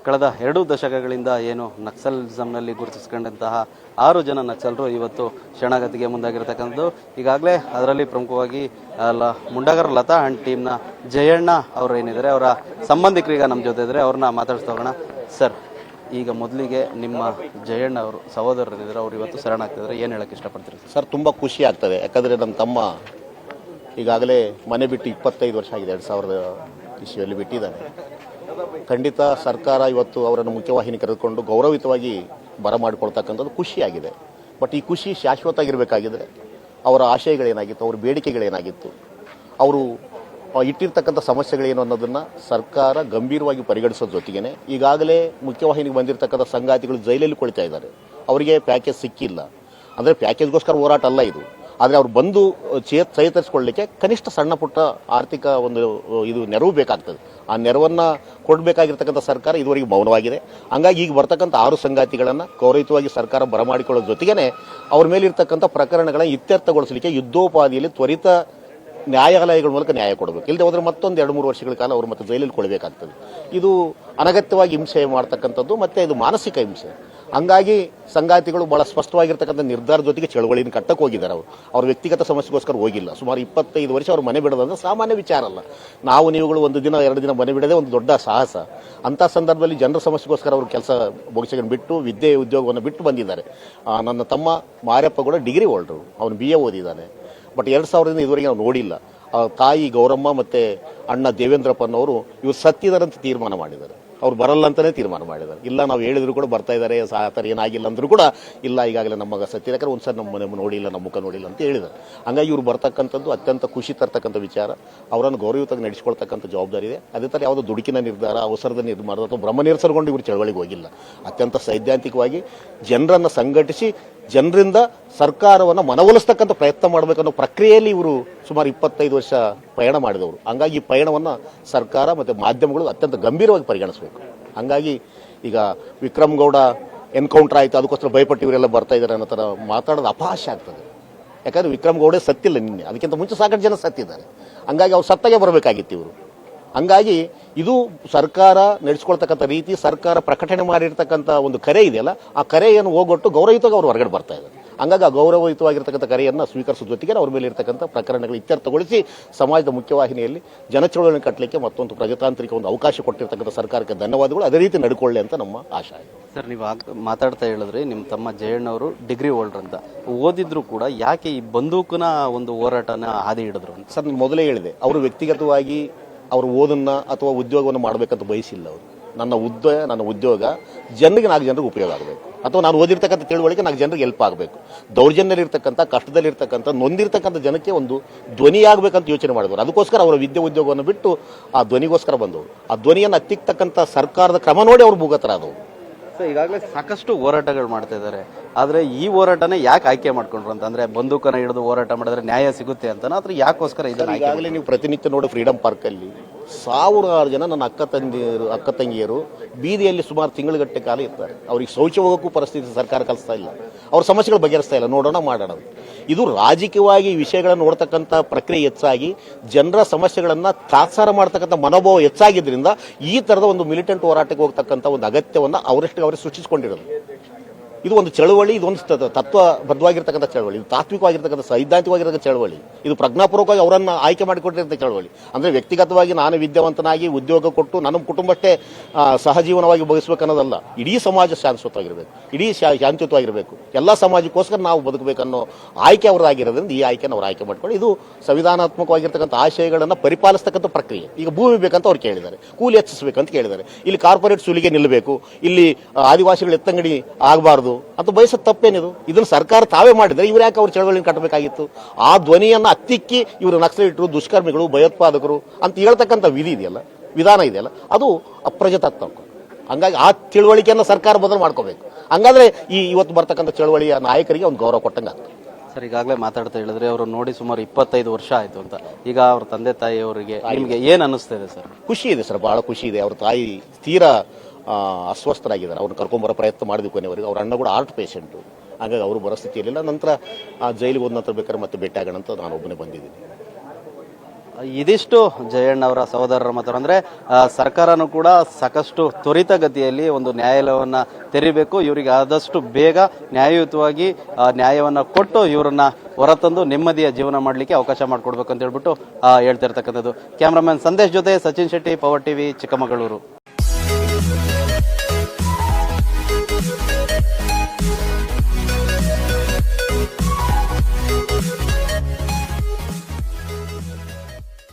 ಕಳೆದ 2 ದಶಕಗಳಿಂದ ಏನು ನಕ್ಸಲಿಸಂನಲ್ಲಿ ಗುರುತಿಸಿಕೊಂಡಂತಹ 6 ಜನ ನಕ್ಸಲರು ಇವತ್ತು ಶರಣಾಗತಿಗೆ ಮುಂದಾಗಿರ್ತಕ್ಕಂಥದ್ದು. ಈಗಾಗಲೇ ಅದರಲ್ಲಿ ಪ್ರಮುಖವಾಗಿ ಮುಂಡಾಗರ ಲತಾ ಅಂಡ್ ಟೀಮ್ನ ಜಯಣ್ಣ ಅವರು ಏನಿದ್ದಾರೆ ಅವರ ಸಂಬಂಧಿಕರೀಗ ನಮ್ಮ ಜೊತೆ ಇದ್ದಾರೆ, ಅವ್ರನ್ನ ಮಾತಾಡ್ತಾ ಹೋಗೋಣ. ಸರ್, ಈಗ ಮೊದಲಿಗೆ ನಿಮ್ಮ ಜಯಣ್ಣ ಅವರು ಸಹೋದರರಿದ್ದಾರೆ, ಅವರು ಇವತ್ತು ಶರಣಾಗ್ತಿದ್ದಾರೆ, ಏನು ಹೇಳಕ್ಕೆ ಇಷ್ಟಪಡ್ತೀರಿ ಸರ್? ತುಂಬ ಖುಷಿ ಆಗ್ತದೆ. ಯಾಕಂದರೆ ನಮ್ಮ ತಮ್ಮ ಈಗಾಗಲೇ ಮನೆ ಬಿಟ್ಟು 25 ವರ್ಷ ಆಗಿದೆ, 2000 ಇಸ್ವಿಯಲ್ಲಿ ಬಿಟ್ಟಿದ್ದಾನೆ. ಖಂಡಿತ ಸರ್ಕಾರ ಇವತ್ತು ಅವರನ್ನು ಮುಖ್ಯವಾಹಿನಿ ಕರೆದುಕೊಂಡು ಗೌರವಿತವಾಗಿ ಬರಮಾಡಿಕೊಳ್ತಕ್ಕಂಥದ್ದು ಖುಷಿಯಾಗಿದೆ. ಬಟ್ ಈ ಖುಷಿ ಶಾಶ್ವತ ಆಗಿರಬೇಕಾಗಿದ್ರೆ ಅವರ ಆಶಯಗಳೇನಾಗಿತ್ತು, ಅವರ ಬೇಡಿಕೆಗಳೇನಾಗಿತ್ತು, ಅವರು ಇಟ್ಟಿರ್ತಕ್ಕಂಥ ಸಮಸ್ಯೆಗಳೇನು ಅನ್ನೋದನ್ನು ಸರ್ಕಾರ ಗಂಭೀರವಾಗಿ ಪರಿಗಣಿಸೋದ್ರ ಜೊತೆಗೇ ಈಗಾಗಲೇ ಮುಖ್ಯವಾಹಿನಿಗೆ ಬಂದಿರತಕ್ಕಂಥ ಸಂಗಾತಿಗಳು ಜೈಲಲ್ಲಿ ಕುಳಿತಾ ಇದ್ದಾರೆ. ಅವರಿಗೆ ಪ್ಯಾಕೇಜ್ ಸಿಕ್ಕಿಲ್ಲ. ಅಂದರೆ ಪ್ಯಾಕೇಜ್ಗೋಸ್ಕರ ಹೋರಾಟ ಅಲ್ಲ ಇದು, ಆದರೆ ಅವ್ರು ಬಂದು ಚೇತರಿಸಿಕೊಳ್ಳಲಿಕ್ಕೆ ಕನಿಷ್ಠ ಸಣ್ಣ ಪುಟ್ಟ ಆರ್ಥಿಕ ಒಂದು ಇದು ನೆರವು ಬೇಕಾಗ್ತದೆ. ಆ ನೆರವನ್ನು ಕೊಡಬೇಕಾಗಿರ್ತಕ್ಕಂಥ ಸರ್ಕಾರ ಇದುವರೆಗೆ ಮೌನವಾಗಿದೆ. ಹಂಗಾಗಿ ಈಗ ಬರ್ತಕ್ಕಂಥ 6 ಸಂಗಾತಿಗಳನ್ನು ಗೌರವಿತವಾಗಿ ಸರ್ಕಾರ ಬರಮಾಡಿಕೊಳ್ಳೋ ಜೊತೆಗೇ ಅವ್ರ ಮೇಲಿರ್ತಕ್ಕಂಥ ಪ್ರಕರಣಗಳನ್ನು ಇತ್ಯರ್ಥಗೊಳಿಸಲಿಕ್ಕೆ ಯುದ್ಧೋಪಾದಿಯಲ್ಲಿ ತ್ವರಿತ ನ್ಯಾಯಾಲಯಗಳ ಮೂಲಕ ನ್ಯಾಯ ಕೊಡಬೇಕು. ಇಲ್ಲದೆ ಹೋದರೆ ಮತ್ತೊಂದು 2-3 ವರ್ಷಗಳ ಕಾಲ ಅವರು ಮತ್ತೆ ಜೈಲಲ್ಲಿ ಕೊಡಬೇಕಾಗ್ತದೆ. ಇದು ಅನಗತ್ಯವಾಗಿ ಹಿಂಸೆ ಮಾಡ್ತಕ್ಕಂಥದ್ದು, ಮತ್ತು ಇದು ಮಾನಸಿಕ ಹಿಂಸೆ. ಹಂಗಾಗಿ ಸಂಗಾತಿಗಳು ಬಹಳ ಸ್ಪಷ್ಟವಾಗಿರ್ತಕ್ಕಂಥ ನಿರ್ಧಾರ ಜೊತೆಗೆ ಚಳವಳಿಯನ್ನು ಕಟ್ಟಕ್ಕೆ ಹೋಗಿದ್ದಾರೆ. ಅವ್ರ ವ್ಯಕ್ತಿಗತ ಸಮಸ್ಯೆಗೋಸ್ಕರ ಹೋಗಿಲ್ಲ. ಸುಮಾರು 25 ವರ್ಷ ಅವ್ರು ಮನೆ ಬಿಡೋದಂದ್ರೆ ಸಾಮಾನ್ಯ ವಿಚಾರ ಅಲ್ಲ. ನಾವು ನೀವುಗಳು 1 ದಿನ 2 ದಿನ ಮನೆ ಬಿಡೋದೇ ಒಂದು ದೊಡ್ಡ ಸಾಹಸ. ಅಂಥ ಸಂದರ್ಭದಲ್ಲಿ ಜನರ ಸಮಸ್ಯೆಗೋಸ್ಕರ ಅವರು ಕೆಲಸ ಮುಗಿಸ್ಕೊಂಡು ಬಿಟ್ಟು ವಿದ್ಯೆ ಉದ್ಯೋಗವನ್ನು ಬಿಟ್ಟು ಬಂದಿದ್ದಾರೆ. ನನ್ನ ತಮ್ಮ ಮಾರ್ಯಪ್ಪ ಕೂಡ ಡಿಗ್ರಿ ಹೋಲ್ಡರು, ಅವನು BA ಓದಿದ್ದಾನೆ. ಬಟ್ 2000ರಿಂದ ಇದುವರೆಗೆ ನಾವು ನೋಡಿಲ್ಲ. ತಾಯಿ ಗೌರಮ್ಮ ಮತ್ತು ಅಣ್ಣ ದೇವೇಂದ್ರಪ್ಪನವರು ಇವರು ಸತ್ತಿದಾರಂತ ತೀರ್ಮಾನ ಮಾಡಿದ್ದಾರೆ. ಅವ್ರು ಬರಲ್ಲ ಅಂತಲೇ ತೀರ್ಮಾನ ಮಾಡಿದ್ದಾರೆ. ಇಲ್ಲ, ನಾವು ಹೇಳಿದ್ರು ಕೂಡ ಬರ್ತಾ ಇದ್ದಾರೆ, ಆ ಥರ ಏನಾಗಿಲ್ಲ ಅಂದರೂ ಕೂಡ ಇಲ್ಲ, ಈಗಾಗಲೇ ನಮ್ಮ ಮಗ ಸತ್ತಿದಾರೆ, ಒಂದ್ಸರಿ ನಮ್ಮ ಮನೆ ನೋಡಿಲ್ಲ, ನಮ್ಮ ಮುಖ ನೋಡಿಲ್ಲ ಅಂತ ಹೇಳಿದ್ದಾರೆ. ಹಂಗಾಗಿ ಇವ್ರು ಬರ್ತಕ್ಕಂಥದ್ದು ಅತ್ಯಂತ ಖುಷಿ ತರ್ತಕ್ಕಂಥ ವಿಚಾರ. ಅವರನ್ನು ಗೌರವವಾಗಿ ನಡೆಸ್ಕೊಳ್ತಕ್ಕಂಥ ಜವಾಬ್ದಾರಿ ಇದೆ. ಅದೇ ಥರ ಯಾವುದೋ ದುಡುಕಿನ ನಿರ್ಧಾರ, ಅವಸರದ ನಿರ್ಧಾರ ಅಥವಾ ಭ್ರಮ ನಿರ್ಸರಗೊಂಡು ಇವರು ಚಳವಳಿಗೆ ಹೋಗಿಲ್ಲ. ಅತ್ಯಂತ ಸೈದ್ಧಾಂತಿಕವಾಗಿ ಜನರನ್ನು ಸಂಘಟಿಸಿ ಜನರಿಂದ ಸರ್ಕಾರವನ್ನು ಮನವೊಲಿಸ್ತಕ್ಕಂಥ ಪ್ರಯತ್ನ ಮಾಡಬೇಕನ್ನೋ ಪ್ರಕ್ರಿಯೆಯಲ್ಲಿ ಇವರು ಸುಮಾರು 25 ವರ್ಷ ಪಯಣ ಮಾಡಿದವರು. ಹಂಗಾಗಿ ಈ ಪಯಣವನ್ನು ಸರ್ಕಾರ ಮತ್ತು ಮಾಧ್ಯಮಗಳು ಅತ್ಯಂತ ಗಂಭೀರವಾಗಿ ಪರಿಗಣಿಸಬೇಕು. ಹಂಗಾಗಿ ಈಗ ವಿಕ್ರಮ್ ಗೌಡ ಎನ್ಕೌಂಟರ್ ಆಯಿತು, ಅದಕ್ಕೋಸ್ಕರ ಭಯಪಟ್ಟು ಇವರೆಲ್ಲ ಬರ್ತಾ ಇದ್ದಾರೆ ಅನ್ನೋ ಥರ ಮಾತಾಡೋದು ಅಪಹಾಸ್ಯ ಆಗ್ತದೆ. ಯಾಕಂದರೆ ವಿಕ್ರಮ್ ಗೌಡೇ ಸತ್ತಿಲ್ಲ ನಿನ್ನೆ, ಅದಕ್ಕಿಂತ ಮುಂಚೆ ಸಾಕಷ್ಟು ಜನ ಸತ್ತಿದ್ದಾರೆ. ಹಂಗಾಗಿ ಅವ್ರು ಸತ್ತಾಗೆ ಬರಬೇಕಾಗಿತ್ತು ಇವರು. ಹಂಗಾಗಿ ಇದು ಸರ್ಕಾರ ನಡೆಸ್ಕೊಳ್ತಕ್ಕಂಥ ರೀತಿ, ಸರ್ಕಾರ ಪ್ರಕಟಣೆ ಮಾಡಿರ್ತಕ್ಕಂಥ ಒಂದು ಕರೆ ಇದೆಯಲ್ಲ, ಆ ಕರೆಯನ್ನು ಹೋಗೊಟ್ಟು ಗೌರವಯುತವಾಗಿ ಅವರು ಹೊರಗಡೆ ಬರ್ತಾ ಇದ್ದಾರೆ. ಹಂಗಾಗಿ ಆ ಗೌರವಯುತವಾಗಿರ್ತಕ್ಕಂಥ ಕರೆಯನ್ನು ಸ್ವೀಕರಿಸೋ ಜೊತೆಗೆ ಅವ್ರ ಮೇಲೆ ಇರ್ತಕ್ಕಂಥ ಪ್ರಕರಣಗಳು ಇತ್ಯರ್ಥಗೊಳಿಸಿ ಸಮಾಜದ ಮುಖ್ಯವಾಹಿನಿಯಲ್ಲಿ ಜನಚಳವಳಿಯನ್ನು ಕಟ್ಟಲಿಕ್ಕೆ ಮತ್ತೊಂದು ಪ್ರಜಾತಾಂತ್ರಿಕ ಒಂದು ಅವಕಾಶ ಕೊಟ್ಟಿರ್ತಕ್ಕಂಥ ಸರ್ಕಾರಕ್ಕೆ ಧನ್ಯವಾದಗಳು. ಅದೇ ರೀತಿ ನಡ್ಕೊಳ್ಳಿ ಅಂತ ನಮ್ಮ ಆಶಯ. ಸರ್, ನೀವು ಮಾತಾಡ್ತಾ ಹೇಳಿದ್ರಿ ನಿಮ್ಮ ತಮ್ಮ ಜಯಣ್ಣವರು ಡಿಗ್ರಿ ಹೋಲ್ಡರ್ ಅಂತ. ಓದಿದ್ರು ಕೂಡ ಯಾಕೆ ಈ ಬಂದೂಕಿನ ಒಂದು ಹೋರಾಟನ ಹಾದಿ ಹಿಡಿದ್ರು ಅಂತ? ಸರ್, ನಾನು ಮೊದಲೇ ಹೇಳಿದೆ, ಅವರು ವ್ಯಕ್ತಿಗತವಾಗಿ ಅವರು ಓದನ್ನು ಅಥವಾ ಉದ್ಯೋಗವನ್ನು ಮಾಡಬೇಕಂತ ಬಯಸಿಲ್ಲ. ಅವರು ನನ್ನ ಉದ್ಯೋಗ ಜನರಿಗೆ 4 ಜನರಿಗೆ ಉಪಯೋಗ ಆಗಬೇಕು, ಅಥವಾ ನಾನು ಓದಿರ್ತಕ್ಕಂಥ ತಿಳುವಳಿಕೆ 4 ಜನರಿಗೆ ಹೆಲ್ಪ್ ಆಗಬೇಕು. ದೌರ್ಜನ್ಯದಲ್ಲಿರ್ತಕ್ಕಂಥ, ಕಷ್ಟದಲ್ಲಿರ್ತಕ್ಕಂಥ, ನೊಂದಿರ್ತಕ್ಕಂಥ ಜನಕ್ಕೆ ಒಂದು ಧ್ವನಿಯಾಗಬೇಕಂತ ಯೋಚನೆ ಮಾಡಿದವರು. ಅದಕ್ಕೋಸ್ಕರ ಅವರ ವಿದ್ಯೆ ಉದ್ಯೋಗವನ್ನು ಬಿಟ್ಟು ಆ ಧ್ವನಿಗೋಸ್ಕರ ಬಂದವರು. ಆ ಧ್ವನಿಯನ್ನು ಹತ್ತಿಕ್ಕತಕ್ಕಂಥ ಸರ್ಕಾರದ ಕ್ರಮ ನೋಡಿ ಅವರು ಭೂಗತರಾದವರು. ಈಗಾಗಲೇ ಸಾಕಷ್ಟು ಹೋರಾಟಗಳು ಮಾಡ್ತಾ ಇದ್ದಾರೆ, ಆದರೆ ಈ ಹೋರಾಟನೇ ಯಾಕೆ ಆಯ್ಕೆ ಮಾಡ್ಕೊಂಡ್ರು ಅಂತ? ಬಂದೂಕನ ಹಿಡಿದು ಹೋರಾಟ ಮಾಡಿದ್ರೆ ನ್ಯಾಯ ಸಿಗುತ್ತೆ ಅಂತ, ಅಥವಾ ಯಾಕೋಸ್ಕರ ಇದನ್ನ? ಈಗಾಗಲೇ ನೀವು ಪ್ರತಿನಿತ್ಯ ನೋಡಿ ಫ್ರೀಡಂ ಪಾರ್ಕಲ್ಲಿ 1000 ಜನ ನನ್ನ ಅಕ್ಕ ತಂಗಿಯರು ಬೀದಿಯಲ್ಲಿ ಸುಮಾರು ತಿಂಗಳುಗಟ್ಟೆ ಕಾಲ ಇರ್ತಾರೆ. ಅವ್ರಿಗೆ ಶೌಚ ಹೋಗೋಕ್ಕೂ ಪರಿಸ್ಥಿತಿ ಸರ್ಕಾರ ಕಲಿಸ್ತಾ ಇಲ್ಲ, ಅವ್ರ ಸಮಸ್ಯೆಗಳು ಬಗೆಹರಿಸ್ತಾ ಇಲ್ಲ. ನೋಡೋಣ ಮಾಡೋಣ. ಇದು ರಾಜಕೀಯವಾಗಿ ವಿಷಯಗಳನ್ನು ನೋಡ್ತಕ್ಕಂಥ ಪ್ರಕ್ರಿಯೆ ಹೆಚ್ಚಾಗಿ ಜನರ ಸಮಸ್ಯೆಗಳನ್ನು ತಾತ್ಸಾರ ಮಾಡ್ತಕ್ಕಂಥ ಮನೋಭಾವ ಹೆಚ್ಚಾಗಿದ್ದರಿಂದ ಈ ಥರದ ಒಂದು ಮಿಲಿಟೆಂಟ್ ಹೋರಾಟಕ್ಕೆ ಹೋಗ್ತಕ್ಕಂಥ ಒಂದು ಅಗತ್ಯವನ್ನು ಅವರಷ್ಟು ಅವರೇ ಸೃಷ್ಟಿಸಿಕೊಂಡಿರೋದು. ಇದು ಒಂದು ಚಳವಳಿ, ಇದು ಒಂದು ತತ್ವಬದ್ಧವಾಗಿರ್ತಕ್ಕಂಥ ಚಳವಳಿ, ಇದು ತಾತ್ವಿಕವಾಗಿರ್ತಕ್ಕಂಥ ಸೈದ್ಧಾಂತಿಕವಾಗಿರ್ತಕ್ಕಂಥ ಚಳವಳಿ, ಇದು ಪ್ರಜ್ಞಾಪೂರ್ವಕವಾಗಿ ಅವರನ್ನು ಆಯ್ಕೆ ಮಾಡಿಕೊಟ್ಟಿರ್ತಕ್ಕಂಥ ಚಳವಳಿ. ಅಂದರೆ ವ್ಯಕ್ತಿಗತವಾಗಿ ನಾನು ವಿದ್ಯಾವಂತನಾಗಿ ಉದ್ಯೋಗ ಕೊಟ್ಟು ನನ್ನ ಕುಟುಂಬಷ್ಟೇ ಸಹಜೀವನವಾಗಿ ಬಯಸಬೇಕನ್ನೋದಲ್ಲ. ಇಡೀ ಸಮಾಜ ಶಾಂತಿಯುತವಾಗಿರಬೇಕು, ಇಡೀ ಶಾಂತಿಯುತವಾಗಿರಬೇಕು, ಎಲ್ಲ ಸಮಾಜಕ್ಕೋಸ್ಕರ ನಾವು ಬದುಕಬೇಕನ್ನೋ ಆಯ್ಕೆ ಅವರಾಗಿರೋದ್ರಿಂದ ಈ ಆಯ್ಕೆಯನ್ನು ಅವ್ರು ಆಯ್ಕೆ ಮಾಡ್ಕೊಂಡು ಇದು ಸಂವಿಧಾನಾತ್ಮಕವಾಗಿರ್ತಕ್ಕಂಥ ಆಶಯಗಳನ್ನು ಪರಿಪಾಲಿಸ್ತಕ್ಕಂಥ ಪ್ರಕ್ರಿಯೆ. ಈಗ ಭೂಮಿ ಬೇಕಂತ ಅವ್ರು ಕೇಳಿದ್ದಾರೆ, ಕೂಲಿ ಹೆಚ್ಚಿಸಬೇಕಂತ ಕೇಳಿದ್ದಾರೆ, ಇಲ್ಲಿ ಕಾರ್ಪೊರೇಟ್ ಸುಲಿಗೆ ನಿಲ್ಲಬೇಕು, ಇಲ್ಲಿ ಆದಿವಾಸಿಗಳು ಎತ್ತಂಗಡಿ ಆಗಬಾರ್ದು ಅಂತ ಬಯಸೋದು ತಪ್ಪೇನಿದು? ಇದನ್ನು ಸರ್ಕಾರ ತಾವೇ ಮಾಡಿದ್ರೆ ಇವ್ರು ಯಾಕೆ ಅವ್ರ ಚಳವಳಿಯನ್ನು ಕಟ್ಟಬೇಕಾಗಿತ್ತು? ಆ ಧ್ವನಿಯನ್ನು ಹತ್ತಿಕ್ಕಿ ಇವರು ನಕ್ಸಲೈಟರು, ದುಷ್ಕರ್ಮಿಗಳು, ಭಯೋತ್ಪಾದಕರು ಅಂತ ಹೇಳ್ತಕ್ಕಂಥ ವಿಧಾನ ಇದೆಯಲ್ಲ, ಅದು ಅಪ್ರಜಾತಾತ್ಮಕ. ಹಂಗಾಗಿ ಆ ತಿಳುವಳಿಕೆಯನ್ನು ಸರ್ಕಾರ ಬದಲು ಮಾಡ್ಕೋಬೇಕು. ಹಂಗಾದ್ರೆ ಇವತ್ತು ಬರ್ತಕ್ಕಂಥ ಚಳವಳಿಯ ನಾಯಕರಿಗೆ ಒಂದು ಗೌರವ ಕೊಟ್ಟಂಗೆ ಆಗ್ತದೆ. ಸರ್, ಈಗಾಗಲೇ ಮಾತಾಡ್ತಾ ಹೇಳಿದ್ರೆ ಅವರು ನೋಡಿ ಸುಮಾರು 25 ವರ್ಷ ಆಯ್ತು ಅಂತ. ಈಗ ಅವ್ರ ತಂದೆ ತಾಯಿಯವರಿಗೆ ನಿಮಗೆ ಏನು ಅನ್ನಿಸ್ತಿದೆ ಸರ್? ಖುಷಿ ಇದೆ ಸರ್, ಬಹಳ ಖುಷಿ ಇದೆ. ಅವ್ರ ತಾಯಿ ತೀರಾ ಅಸ್ವಸ್ಥರಾಗಿದ್ದಾರೆ. ಅವ್ರನ್ನ ಕರ್ಕೊಂಬರೋ ಪ್ರಯತ್ನ ಮಾಡಿದ್ವಿ ಕೊನೆವರೆಗೆ. ಅವ್ರ ಅಣ್ಣ ಕೂಡ ಹಾರ್ಟ್ ಪೇಷೆಂಟು, ಹಾಗಾಗಿ ಅವರು ಬರೋ ಸ್ಥಿತಿಯಲ್ಲಿಲ್ಲ. ನಂತರ ಜೈಲಿಗೆ ಹೋದ ನಂತರ ಬೇಕಾದ್ರೆ ಮತ್ತೆ ಭೇಟಿ ಆಗೋಣ ಅಂತ ನಾನು ಒಬ್ಬನೇ ಬಂದಿದ್ದೀನಿ. ಇದಿಷ್ಟು ಜಯಣ್ಣ ಅವರ ಸಹೋದರರ ಮಾತು. ಅಂದ್ರೆ ಸರ್ಕಾರನೂ ಕೂಡ ಸಾಕಷ್ಟು ತ್ವರಿತಗತಿಯಲ್ಲಿ ಒಂದು ನ್ಯಾಯಾಲಯವನ್ನ ತೆರಿಬೇಕು, ಇವರಿಗೆ ಆದಷ್ಟು ಬೇಗ ನ್ಯಾಯಯುತವಾಗಿ ನ್ಯಾಯವನ್ನ ಕೊಟ್ಟು ಇವರನ್ನ ಹೊರತಂದು ನೆಮ್ಮದಿಯ ಜೀವನ ಮಾಡಲಿಕ್ಕೆ ಅವಕಾಶ ಮಾಡಿಕೊಡ್ಬೇಕು ಅಂತ ಹೇಳ್ಬಿಟ್ಟು ಹೇಳ್ತಿರ್ತಕ್ಕಂಥದ್ದು. ಕ್ಯಾಮ್ರಾಮನ್ ಸಂದೇಶ್ ಜೊತೆ ಸಚಿನ್ ಶೆಟ್ಟಿ, ಪವರ್ ಟಿವಿ, ಚಿಕ್ಕಮಗಳೂರು.